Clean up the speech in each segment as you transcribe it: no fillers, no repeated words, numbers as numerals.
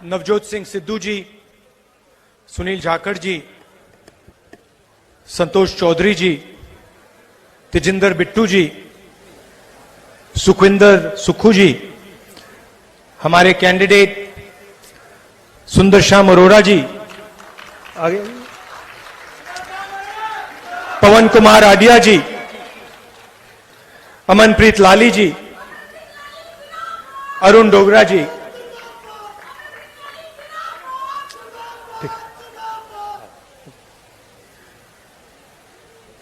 नवजोत सिंह सिद्धू जी, सुनील जाखड़ जी, संतोष चौधरी जी, तेजिंदर बिट्टू जी, सुखविंदर सुक्खू जी, हमारे कैंडिडेट सुंदर श्याम अरोड़ा जी, आगे पवन कुमार आडिया जी, अमनप्रीत लाली जी, अरुण डोगरा जी,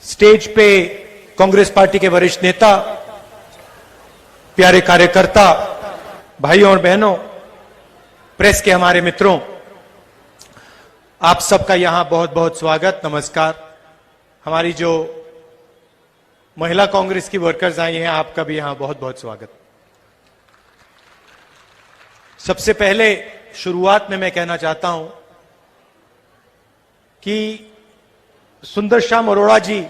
स्टेज पे कांग्रेस पार्टी के वरिष्ठ नेता, प्यारे कार्यकर्ता, भाइयों और बहनों, प्रेस के हमारे मित्रों, आप सबका यहां बहुत बहुत स्वागत, नमस्कार। हमारी जो महिला कांग्रेस की वर्कर्स आई हैं, आपका भी यहां बहुत बहुत स्वागत। सबसे पहले शुरुआत में मैं कहना चाहता हूं कि सुंदर श्याम अरोड़ा जी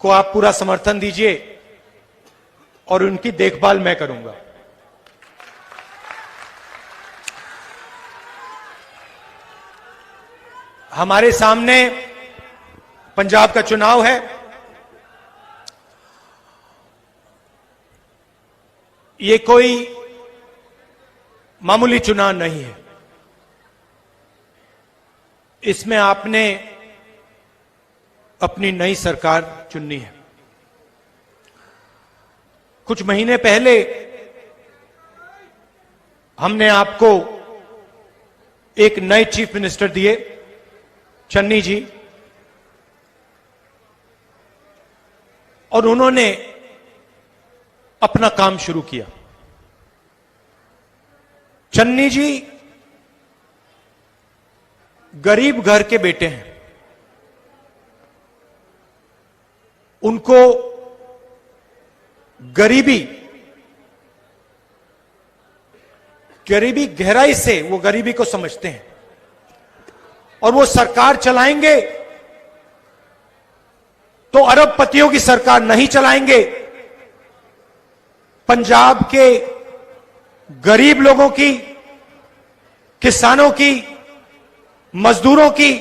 को आप पूरा समर्थन दीजिए और उनकी देखभाल मैं करूंगा। हमारे सामने पंजाब का चुनाव है। ये कोई मामूली चुनाव नहीं है। इसमें आपने अपनी नई सरकार चुननी है। कुछ महीने पहले हमने आपको एक नए चीफ मिनिस्टर दिए, चन्नी जी, और उन्होंने अपना काम शुरू किया। चन्नी जी गरीब घर के बेटे हैं। उनको गरीबी गहराई से वो गरीबी को समझते हैं और वो सरकार चलाएंगे तो अरबपतियों की सरकार नहीं चलाएंगे। पंजाब के गरीब लोगों की, किसानों की, मजदूरों की,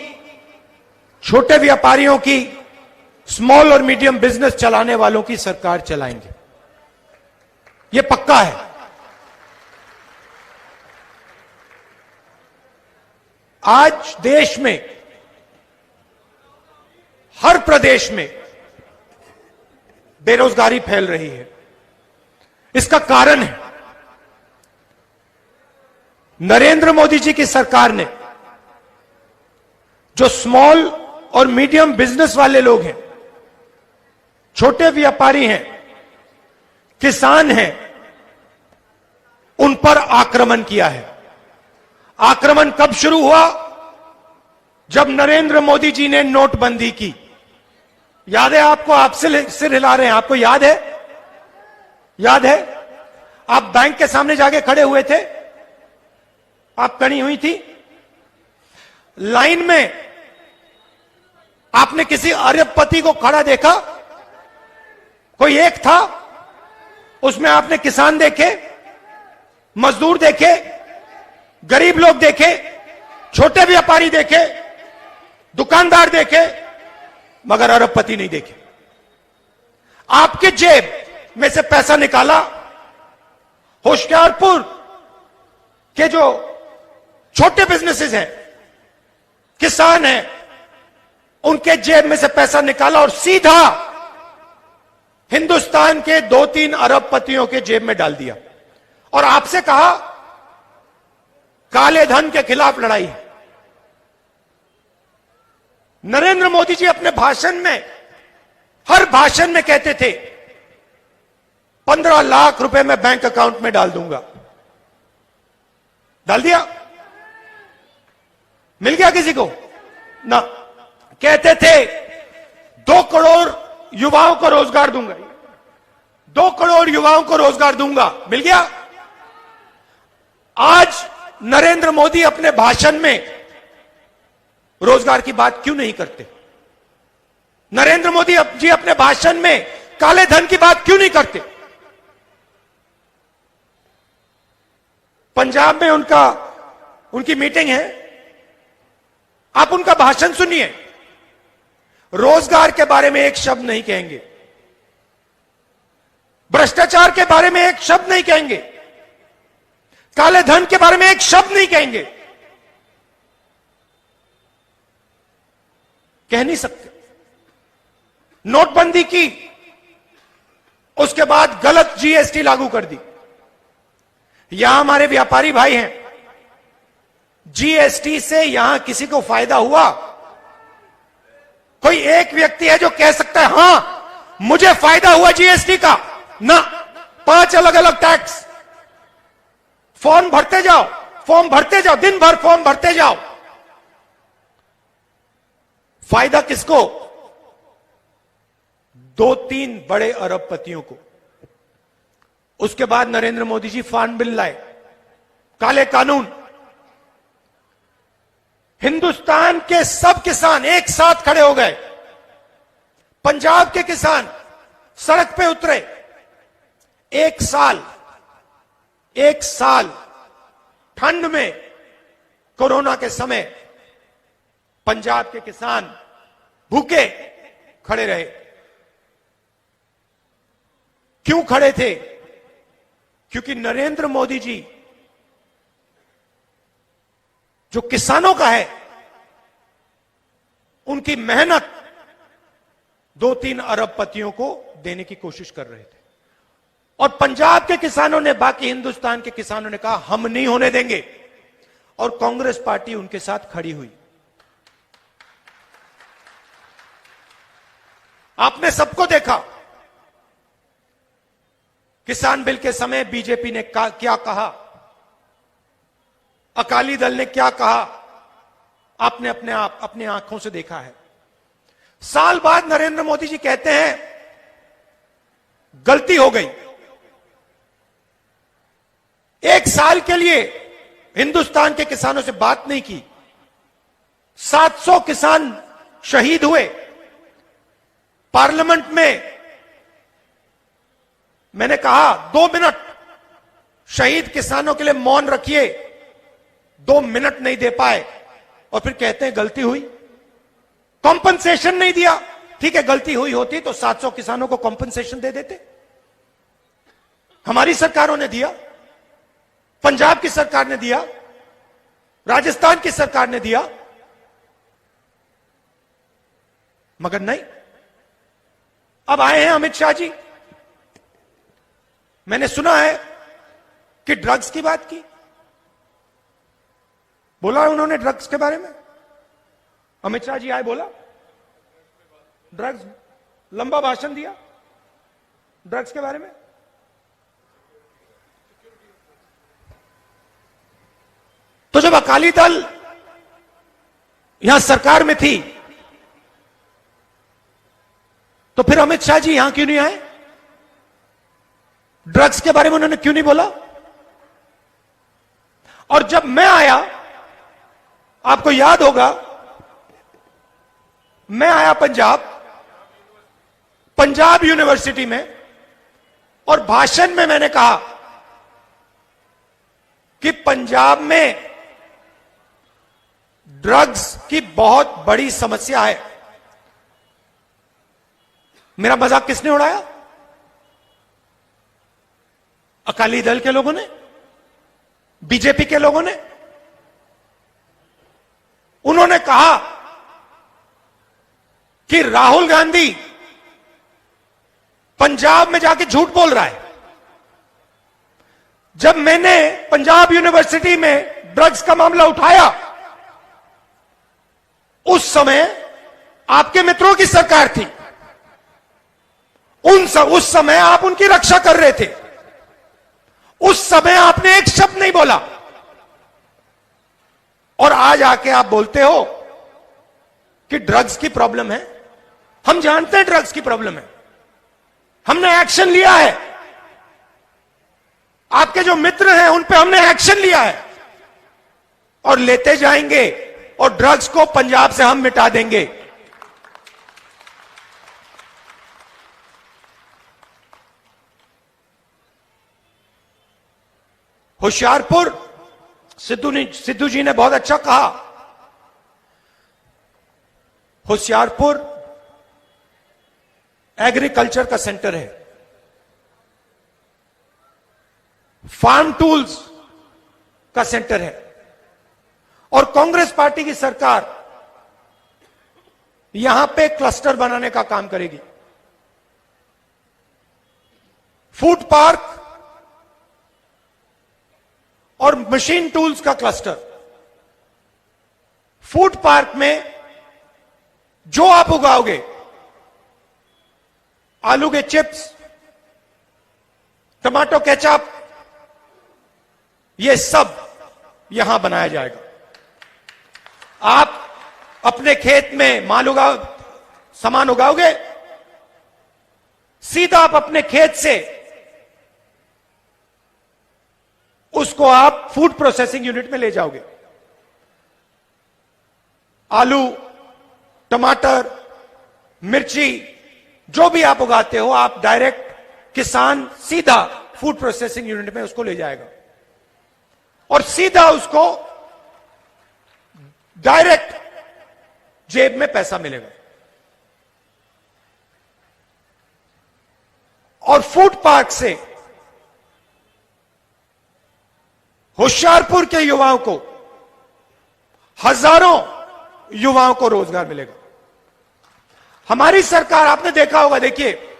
छोटे व्यापारियों की, स्मॉल और मीडियम बिजनेस चलाने वालों की सरकार चलाएंगे। यह पक्का है। आज देश में हर प्रदेश में बेरोजगारी फैल रही है। इसका कारण है नरेंद्र मोदी जी की सरकार ने, जो स्मॉल और मीडियम बिजनेस वाले लोग हैं, छोटे व्यापारी हैं, किसान हैं, उन पर आक्रमण किया है। आक्रमण कब शुरू हुआ? जब नरेंद्र मोदी जी ने नोटबंदी की। याद है आपको? आप सिर हिला रहे हैं। आपको याद है? याद है? आप बैंक के सामने जाके खड़े हुए थे, आप खड़ी हुई थी लाइन में। आपने किसी अरबपति को खड़ा देखा? कोई एक था, उसमें आपने किसान देखे, मजदूर देखे, गरीब लोग देखे, छोटे व्यापारी देखे, दुकानदार देखे, मगर अरबपति नहीं देखे। आपके जेब में से पैसा निकाला, होशियारपुर के जो छोटे बिजनेसेस हैं, किसान हैं, उनके जेब में से पैसा निकाला और सीधा हिंदुस्तान के 2-3 अरबपतियों के जेब में डाल दिया और आपसे कहा काले धन के खिलाफ लड़ाई है। नरेंद्र मोदी जी अपने भाषण में, हर भाषण में कहते थे 15 लाख रुपए मैं बैंक अकाउंट में डाल दूंगा। डाल दिया? मिल गया किसी को? ना। कहते थे 2 करोड़ युवाओं को रोजगार दूंगा, 2 करोड़ युवाओं को रोजगार दूंगा। मिल गया? आज नरेंद्र मोदी अपने भाषण में रोजगार की बात क्यों नहीं करते? नरेंद्र मोदी जी अपने भाषण में काले धन की बात क्यों नहीं करते? पंजाब में उनकी मीटिंग है, आप उनका भाषण सुनिए। रोजगार के बारे में एक शब्द नहीं कहेंगे, भ्रष्टाचार के बारे में एक शब्द नहीं कहेंगे, काले धन के बारे में एक शब्द नहीं कहेंगे। कह नहीं सकते। नोटबंदी की, उसके बाद गलत जीएसटी लागू कर दी। यहां हमारे व्यापारी भाई हैं, जीएसटी से यहां किसी को फायदा हुआ? कोई एक व्यक्ति है जो कह सकता है हां मुझे फायदा हुआ जीएसटी का? ना, 5 अलग अलग टैक्स, फॉर्म भरते जाओ, दिन भर फॉर्म भरते जाओ। फायदा किसको? 2-3 बड़े अरबपतियों को। उसके बाद नरेंद्र मोदी जी फार्म बिल लाए, काले कानून। हिंदुस्तान के सब किसान एक साथ खड़े हो गए। पंजाब के किसान सड़क पे उतरे। एक साल ठंड में, कोरोना के समय, पंजाब के किसान भूखे खड़े रहे। क्यों खड़े थे? क्योंकि नरेंद्र मोदी जी जो किसानों का है, उनकी मेहनत 2-3 अरबपतियों को देने की कोशिश कर रहे थे। और पंजाब के किसानों ने, बाकी हिंदुस्तान के किसानों ने कहा हम नहीं होने देंगे, और कांग्रेस पार्टी उनके साथ खड़ी हुई। आपने सबको देखा, किसान बिल के समय बीजेपी ने क्या कहा, अकाली दल ने क्या कहा, आपने अपने आंखों से देखा है। साल बाद नरेंद्र मोदी जी कहते हैं गलती हो गई। 1 साल के लिए हिंदुस्तान के किसानों से बात नहीं की। 700 किसान शहीद हुए। पार्लियामेंट में मैंने कहा 2 मिनट शहीद किसानों के लिए मौन रखिए, 2 मिनट नहीं दे पाए, और फिर कहते हैं गलती हुई। कॉम्पनसेशन नहीं दिया। ठीक है, गलती हुई होती तो 700 किसानों को कॉम्पनसेशन दे देते। हमारी सरकारों ने दिया, पंजाब की सरकार ने दिया, राजस्थान की सरकार ने दिया, मगर नहीं। अब आए हैं अमित शाह जी। मैंने सुना है कि ड्रग्स की बात की, बोला उन्होंने ड्रग्स के बारे में। अमित शाह जी आए, बोला ड्रग्स, लंबा भाषण दिया ड्रग्स के बारे में। तो जब अकाली दल यहां सरकार में थी, तो फिर अमित शाह जी यहां क्यों नहीं आए? ड्रग्स के बारे में उन्होंने क्यों नहीं बोला? और जब मैं आया, आपको याद होगा, मैं आया पंजाब यूनिवर्सिटी में, और भाषण में मैंने कहा कि पंजाब में ड्रग्स की बहुत बड़ी समस्या है। मेरा मजाक किसने उड़ाया? अकाली दल के लोगों ने, बीजेपी के लोगों ने। उन्होंने कहा कि राहुल गांधी पंजाब में जाके झूठ बोल रहा है। जब मैंने पंजाब यूनिवर्सिटी में ड्रग्स का मामला उठाया, उस समय आपके मित्रों की सरकार थी। उस समय आप उनकी रक्षा कर रहे थे। उस समय आपने एक शब्द नहीं बोला, और आज आके आप बोलते हो कि ड्रग्स की प्रॉब्लम है। हम जानते हैं ड्रग्स की प्रॉब्लम है, हमने एक्शन लिया है। आपके जो मित्र हैं उन पे हमने एक्शन लिया है, और लेते जाएंगे, और ड्रग्स को पंजाब से हम मिटा देंगे। होशियारपुर सिद्धू जी ने बहुत अच्छा कहा, होशियारपुर एग्रीकल्चर का सेंटर है, फार्म टूल्स का सेंटर है, और कांग्रेस पार्टी की सरकार यहां पे क्लस्टर बनाने का काम करेगी। फूड पार्क और मशीन टूल्स का क्लस्टर। फूड पार्क में जो आप उगाओगे, आलू के चिप्स, टमाटो केचप, ये सब यहां बनाया जाएगा। आप अपने खेत में सामान उगाओगे, सीधा आप अपने खेत से उसको आप फूड प्रोसेसिंग यूनिट में ले जाओगे। आलू, टमाटर, मिर्ची, जो भी आप उगाते हो, आप डायरेक्ट किसान सीधा फूड प्रोसेसिंग यूनिट में उसको ले जाएगा और सीधा उसको डायरेक्ट जेब में पैसा मिलेगा। और फूड पार्क से होशियारपुर के युवाओं को, हजारों युवाओं को रोजगार मिलेगा। हमारी सरकार, आपने देखा होगा, देखिए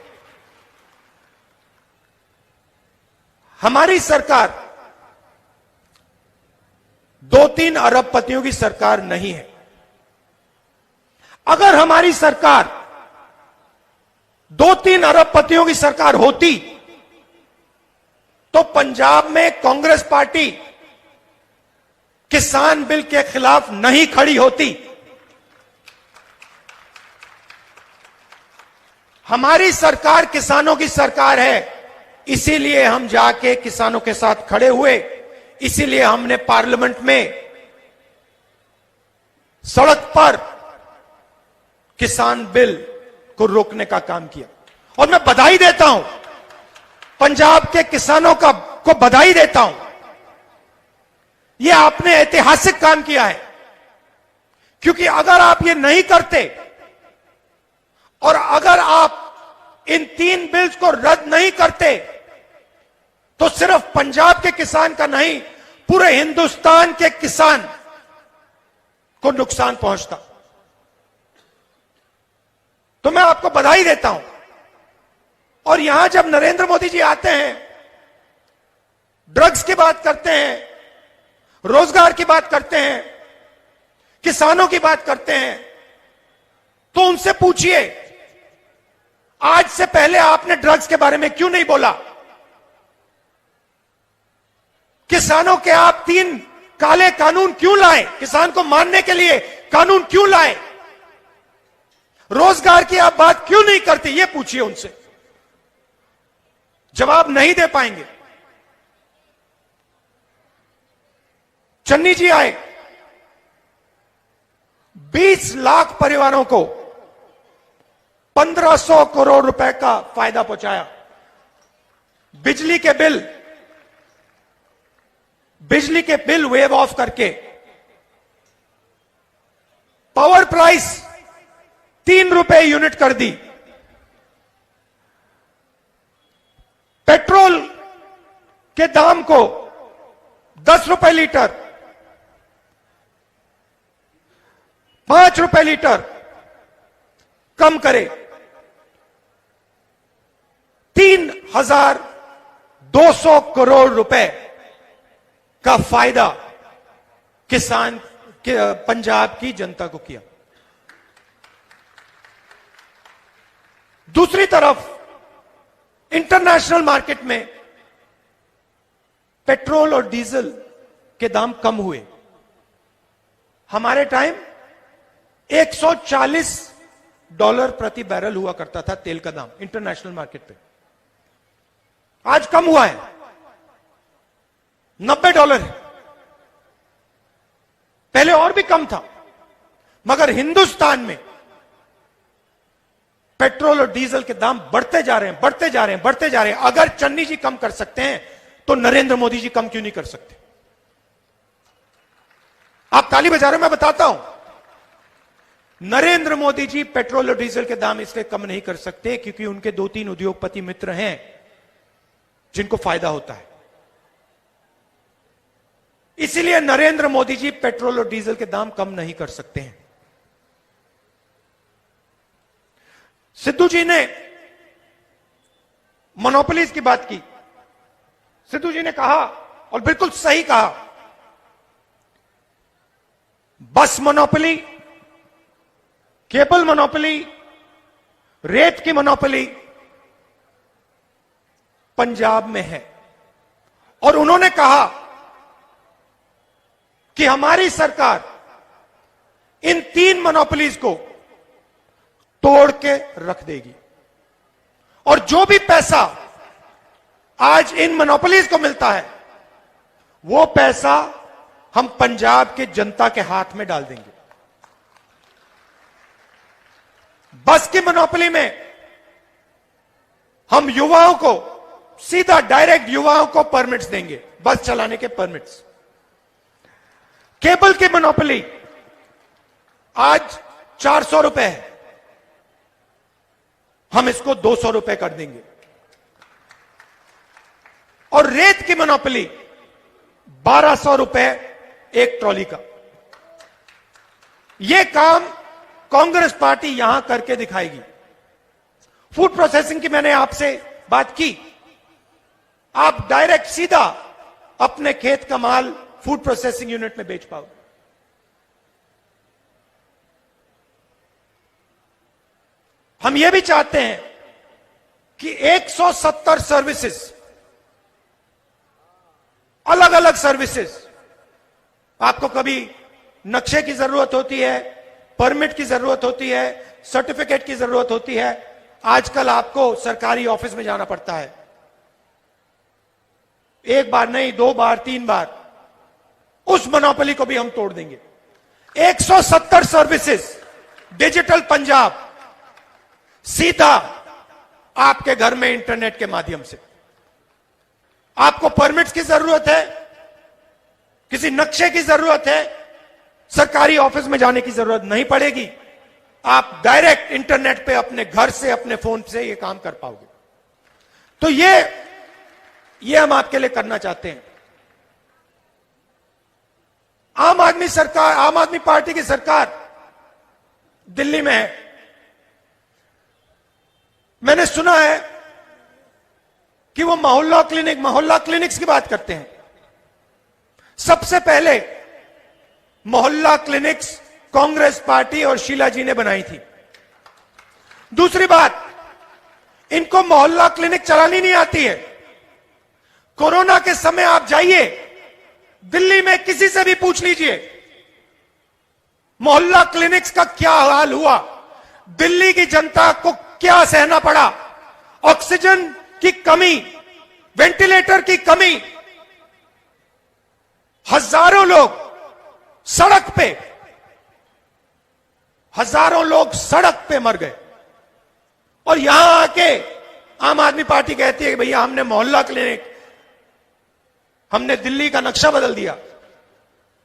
हमारी सरकार 2-3 अरबपतियों की सरकार नहीं है। अगर हमारी सरकार 2-3 अरबपतियों की सरकार होती तो पंजाब में कांग्रेस पार्टी किसान बिल के खिलाफ नहीं खड़ी होती। हमारी सरकार किसानों की सरकार है, इसीलिए हम जाके किसानों के साथ खड़े हुए, इसीलिए हमने पार्लियामेंट में सड़क पर किसान बिल को रोकने का काम किया। और मैं बधाई देता हूं, पंजाब के किसानों को बधाई देता हूं। यह आपने ऐतिहासिक काम किया है, क्योंकि अगर आप ये नहीं करते और अगर आप इन 3 बिल्स को रद्द नहीं करते तो सिर्फ पंजाब के किसान का नहीं, पूरे हिंदुस्तान के किसान को नुकसान पहुंचता। तो मैं आपको बधाई देता हूं। और यहां जब नरेंद्र मोदी जी आते हैं, ड्रग्स की बात करते हैं, रोजगार की बात करते हैं, किसानों की बात करते हैं, तो उनसे पूछिए आज से पहले आपने ड्रग्स के बारे में क्यों नहीं बोला? किसानों के आप 3 काले कानून क्यों लाए? किसान को मारने के लिए कानून क्यों लाए? रोजगार की आप बात क्यों नहीं करते? ये पूछिए उनसे, जवाब नहीं दे पाएंगे। चन्नी जी आए, 20 लाख परिवारों को 1500 करोड़ रुपए का फायदा पहुंचाया। बिजली के बिल वेव ऑफ करके पावर प्राइस 3 रुपए यूनिट कर दी। पेट्रोल के दाम को 10 रुपए लीटर, 5 रुपए लीटर कम करे। 3200 करोड़ रुपए का फायदा किसान के पंजाब की जनता को किया। दूसरी तरफ इंटरनेशनल मार्केट में पेट्रोल और डीजल के दाम कम हुए। हमारे टाइम $140 प्रति बैरल हुआ करता था तेल का दाम इंटरनेशनल मार्केट पे, आज कम हुआ है, $90 है। पहले और भी कम था, मगर हिंदुस्तान में पेट्रोल और डीजल के दाम बढ़ते जा रहे हैं, बढ़ते जा रहे हैं, बढ़ते जा रहे हैं। अगर चन्नी जी कम कर सकते हैं तो नरेंद्र मोदी जी कम क्यों नहीं कर सकते? आप ताली बजा रहे हो, मैं बताता हूं। नरेंद्र मोदी जी पेट्रोल और डीजल के दाम इसलिए कम नहीं कर सकते क्योंकि उनके 2-3 उद्योगपति मित्र हैं जिनको फायदा होता है। इसीलिए नरेंद्र मोदी जी पेट्रोल और डीजल के दाम कम नहीं कर सकते हैं। सिद्धू जी ने मोनोपोलीज की बात की। सिद्धू जी ने कहा, और बिल्कुल सही कहा, बस मोनोपोली, केबल मोनोपोली, रेत की मोनोपोली पंजाब में है। और उन्होंने कहा कि हमारी सरकार इन 3 मोनोपोलीज को तोड़ के रख देगी और जो भी पैसा आज इन मोनोपोलीज को मिलता है वो पैसा हम पंजाब के जनता के हाथ में डाल देंगे। बस की मोनोपोली में हम युवाओं को सीधा डायरेक्ट युवाओं को परमिट्स देंगे, बस चलाने के परमिट्स। केबल की मोनोपोली आज 400 रुपए है, हम इसको 200 रुपए कर देंगे। और रेत की मोनोपोली 1200 रुपए एक ट्रॉली का। यह काम कांग्रेस पार्टी यहां करके दिखाएगी। फूड प्रोसेसिंग की मैंने आपसे बात की। आप डायरेक्ट सीधा अपने खेत का माल फूड प्रोसेसिंग यूनिट में बेच पाओगे। हम यह भी चाहते हैं कि 170 सर्विसेज, अलग अलग सर्विसेज, आपको कभी नक्शे की जरूरत होती है, परमिट की जरूरत होती है, सर्टिफिकेट की जरूरत होती है, आजकल आपको सरकारी ऑफिस में जाना पड़ता है, एक बार नहीं 2 बार 3 बार, उस मोनोपोली को भी हम तोड़ देंगे। 170 सर्विसेज डिजिटल पंजाब, सीधा आपके घर में इंटरनेट के माध्यम से। आपको परमिट्स की जरूरत है, किसी नक्शे की जरूरत है, सरकारी ऑफिस में जाने की जरूरत नहीं पड़ेगी। आप डायरेक्ट इंटरनेट पे अपने घर से, अपने फोन से ये काम कर पाओगे। तो ये हम आपके लिए करना चाहते हैं। आम आदमी सरकार, आम आदमी पार्टी की सरकार दिल्ली में है। मैंने सुना है कि वो मोहल्ला क्लिनिक्स की बात करते हैं। सबसे पहले मोहल्ला क्लिनिक्स कांग्रेस पार्टी और शीला जी ने बनाई थी। दूसरी बात, इनको मोहल्ला क्लिनिक चलानी नहीं आती है। कोरोना के समय आप जाइए दिल्ली में, किसी से भी पूछ लीजिए मोहल्ला क्लिनिक्स का क्या हाल हुआ, दिल्ली की जनता को क्या सहना पड़ा। ऑक्सीजन की कमी, वेंटिलेटर की कमी, हजारों लोग सड़क पे, हजारों लोग सड़क पे मर गए। और यहां आके आम आदमी पार्टी कहती है कि भैया हमने मोहल्ला क्लिनिक, हमने दिल्ली का नक्शा बदल दिया।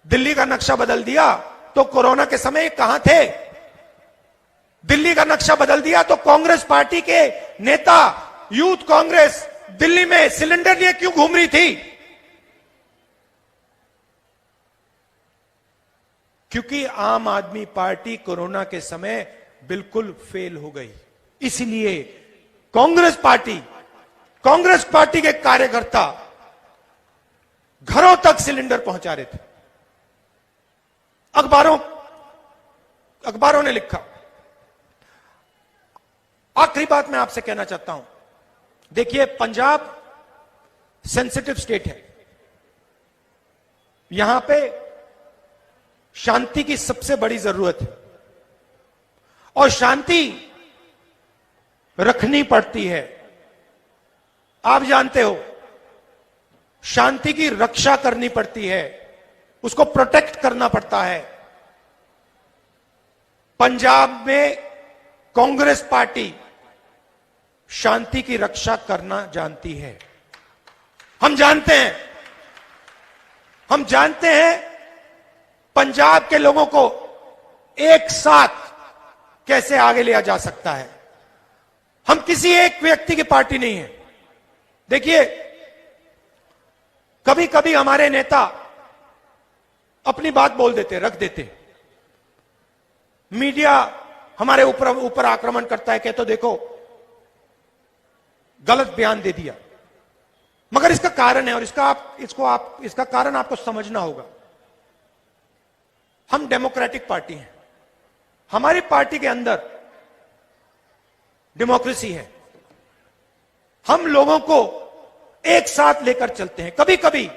दिल्ली का नक्शा बदल दिया तो कोरोना के समय कहां थे? दिल्ली का नक्शा बदल दिया तो कांग्रेस पार्टी के नेता, यूथ कांग्रेस दिल्ली में सिलेंडर लिए क्यों घूम रही थी? क्योंकि आम आदमी पार्टी कोरोना के समय बिल्कुल फेल हो गई। इसलिए कांग्रेस पार्टी के कार्यकर्ता घरों तक सिलेंडर पहुंचा रहे थे। अखबारों ने लिखा। आखिरी बात मैं आपसे कहना चाहता हूं, देखिए पंजाब सेंसिटिव स्टेट है। यहां पे शांति की सबसे बड़ी जरूरत है और शांति रखनी पड़ती है। आप जानते हो, शांति की रक्षा करनी पड़ती है, उसको प्रोटेक्ट करना पड़ता है। पंजाब में कांग्रेस पार्टी शांति की रक्षा करना जानती है। हम जानते हैं पंजाब के लोगों को एक साथ कैसे आगे लिया जा सकता है। हम किसी एक व्यक्ति की पार्टी नहीं है। देखिए, कभी कभी हमारे नेता अपनी बात बोल देते, रख देते, मीडिया हमारे ऊपर आक्रमण करता है कि तो देखो गलत बयान दे दिया, मगर इसका कारण है और इसका कारण आपको समझना होगा। हम डेमोक्रेटिक पार्टी हैं, हमारी पार्टी के अंदर डेमोक्रेसी है, हम लोगों को एक साथ लेकर चलते हैं। कभी कभी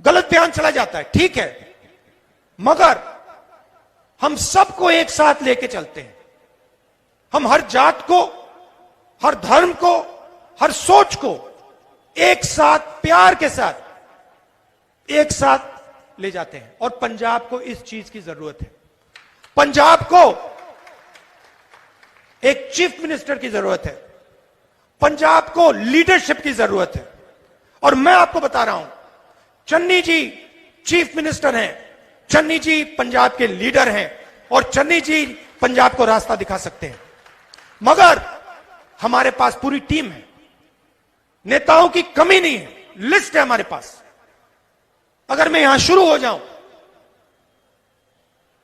गलत बयान चला जाता है, ठीक है, मगर हम सबको एक साथ लेके चलते हैं। हम हर जात को, हर धर्म को, हर सोच को एक साथ प्यार के साथ एक साथ ले जाते हैं। और पंजाब को इस चीज की जरूरत है। पंजाब को एक चीफ मिनिस्टर की जरूरत है, पंजाब को लीडरशिप की जरूरत है। और मैं आपको बता रहा हूं, चन्नी जी चीफ मिनिस्टर हैं, चन्नी जी पंजाब के लीडर हैं और चन्नी जी पंजाब को रास्ता दिखा सकते हैं। मगर हमारे पास पूरी टीम है, नेताओं की कमी नहीं है, लिस्ट है हमारे पास। अगर मैं यहां शुरू हो जाऊं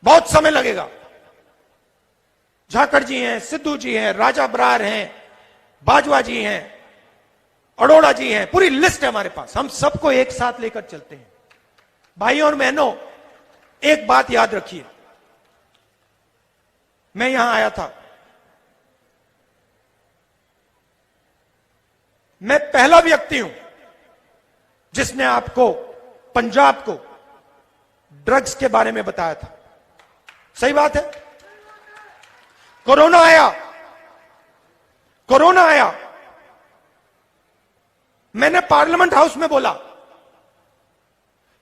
बहुत समय लगेगा। झाकड़ जी हैं, सिद्धू जी हैं, राजा बरार हैं, बाजवा जी हैं, अरोड़ा जी हैं, पूरी लिस्ट है हमारे पास। हम सबको एक साथ लेकर चलते हैं। भाइयों और बहनों, एक बात याद रखिए, मैं यहां आया था, मैं पहला व्यक्ति हूं जिसने आपको पंजाब को ड्रग्स के बारे में बताया था। सही बात है। कोरोना आया, मैंने पार्लियामेंट हाउस में बोला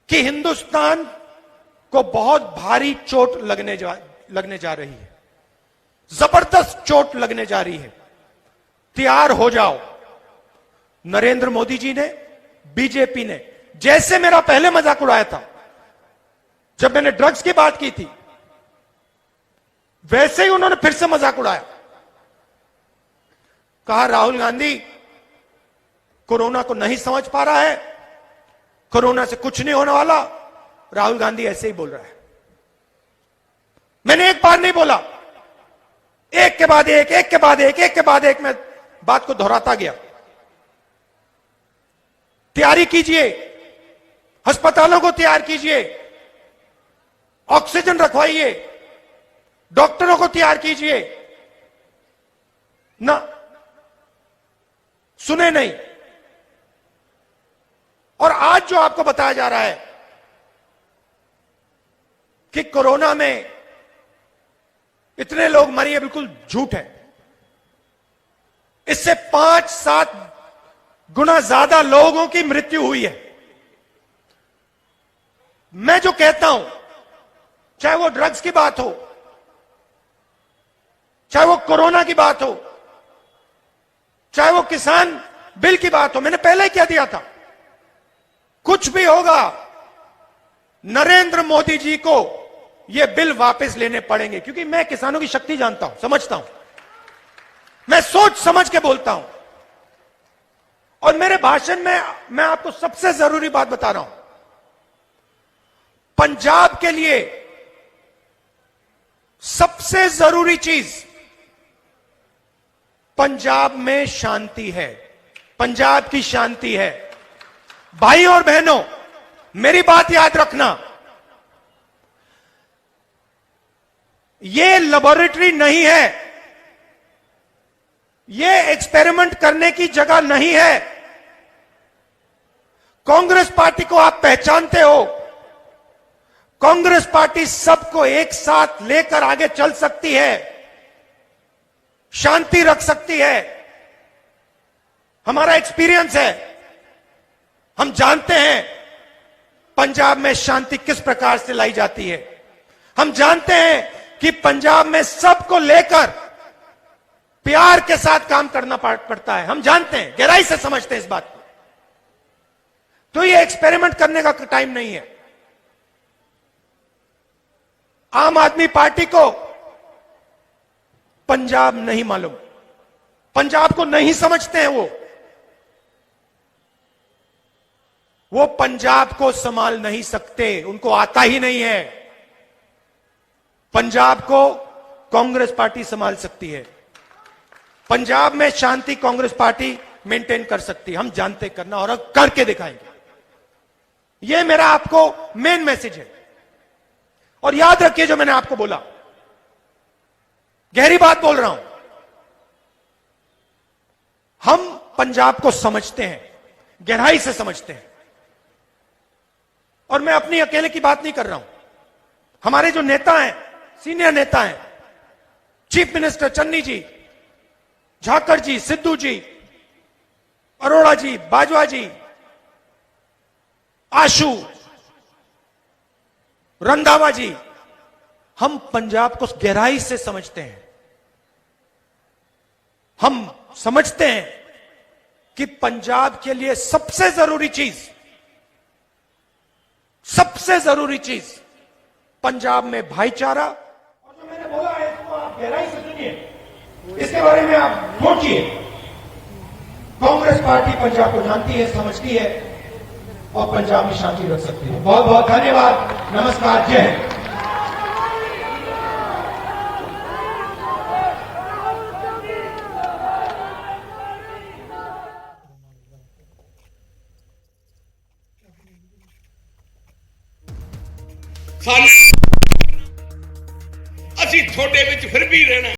कि हिंदुस्तान को बहुत भारी चोट लगने जा रही है, जबरदस्त चोट लगने जा रही है, तैयार हो जाओ। नरेंद्र मोदी जी ने, बीजेपी ने जैसे मेरा पहले मजाक उड़ाया था जब मैंने ड्रग्स की बात की थी, वैसे ही उन्होंने फिर से मजाक उड़ाया। कहा राहुल गांधी कोरोना को नहीं समझ पा रहा है, कोरोना से कुछ नहीं होने वाला, राहुल गांधी ऐसे ही बोल रहा है। मैंने एक बार नहीं बोला, एक के बाद एक, एक के बाद एक, एक के बाद एक, मैं बात को दोहराता गया। तैयारी कीजिए, अस्पतालों को तैयार कीजिए, ऑक्सीजन रखवाइए, डॉक्टरों को तैयार कीजिए। ना सुने नहीं। और आज जो आपको बताया जा रहा है कि कोरोना में इतने लोग मरे, बिल्कुल झूठ है। इससे 5-7 गुना ज्यादा लोगों की मृत्यु हुई है। मैं जो कहता हूं, चाहे वो ड्रग्स की बात हो, चाहे वो कोरोना की बात हो, चाहे वो किसान बिल की बात हो, मैंने पहले ही कह दिया था, कुछ भी होगा नरेंद्र मोदी जी को ये बिल वापस लेने पड़ेंगे। क्योंकि मैं किसानों की शक्ति जानता हूं, समझता हूं, मैं सोच समझ के बोलता हूं। और मेरे भाषण में मैं आपको सबसे जरूरी बात बता रहा हूं, पंजाब के लिए सबसे जरूरी चीज पंजाब में शांति है, पंजाब की शांति है। भाइयों और बहनों, मेरी बात याद रखना, यह लेबोरेटरी नहीं है, यह एक्सपेरिमेंट करने की जगह नहीं है। कांग्रेस पार्टी को आप पहचानते हो, कांग्रेस पार्टी सबको एक साथ लेकर आगे चल सकती है, शांति रख सकती है। हमारा एक्सपीरियंस है, हम जानते हैं पंजाब में शांति किस प्रकार से लाई जाती है। हम जानते हैं कि पंजाब में सबको लेकर प्यार के साथ काम करना पड़ता है। हम जानते हैं, गहराई से समझते हैं इस बात को। तो ये एक्सपेरिमेंट करने का टाइम नहीं है। आम आदमी पार्टी को पंजाब नहीं मालूम, पंजाब को नहीं समझते हैं। वो पंजाब को संभाल नहीं सकते, उनको आता ही नहीं है। पंजाब को कांग्रेस पार्टी संभाल सकती है, पंजाब में शांति कांग्रेस पार्टी मेंटेन कर सकती है। हम जानते करना और करके दिखाएंगे। यह मेरा आपको मेन मैसेज है। और याद रखिए जो मैंने आपको बोला, गहरी बात बोल रहा हूं। हम पंजाब को समझते हैं, गहराई से समझते हैं। और मैं अपनी अकेले की बात नहीं कर रहा हूं। हमारे जो नेता हैं, सीनियर नेता हैं, चीफ मिनिस्टर चन्नी जी, झाकर जी, सिद्धू जी, अरोड़ा जी, बाजवा जी, आशु, रंधावा जी, हम पंजाब को गहराई से समझते हैं। हम समझते हैं कि पंजाब के लिए सबसे जरूरी चीज पंजाब में भाईचारा। और जो मैंने बोला है इसको आप गहराई से सुनिए, इसके बारे में आप सोचिए। कांग्रेस पार्टी पंजाब को जानती है, समझती है और पंजाब में शांति रख सकती है। बहुत बहुत धन्यवाद, नमस्कार, जय हिंद। ਅਸੀਂ ਤੁਹਾਡੇ ਵਿੱਚ ਫਿਰ ਵੀ ਰਹਿਣਾ।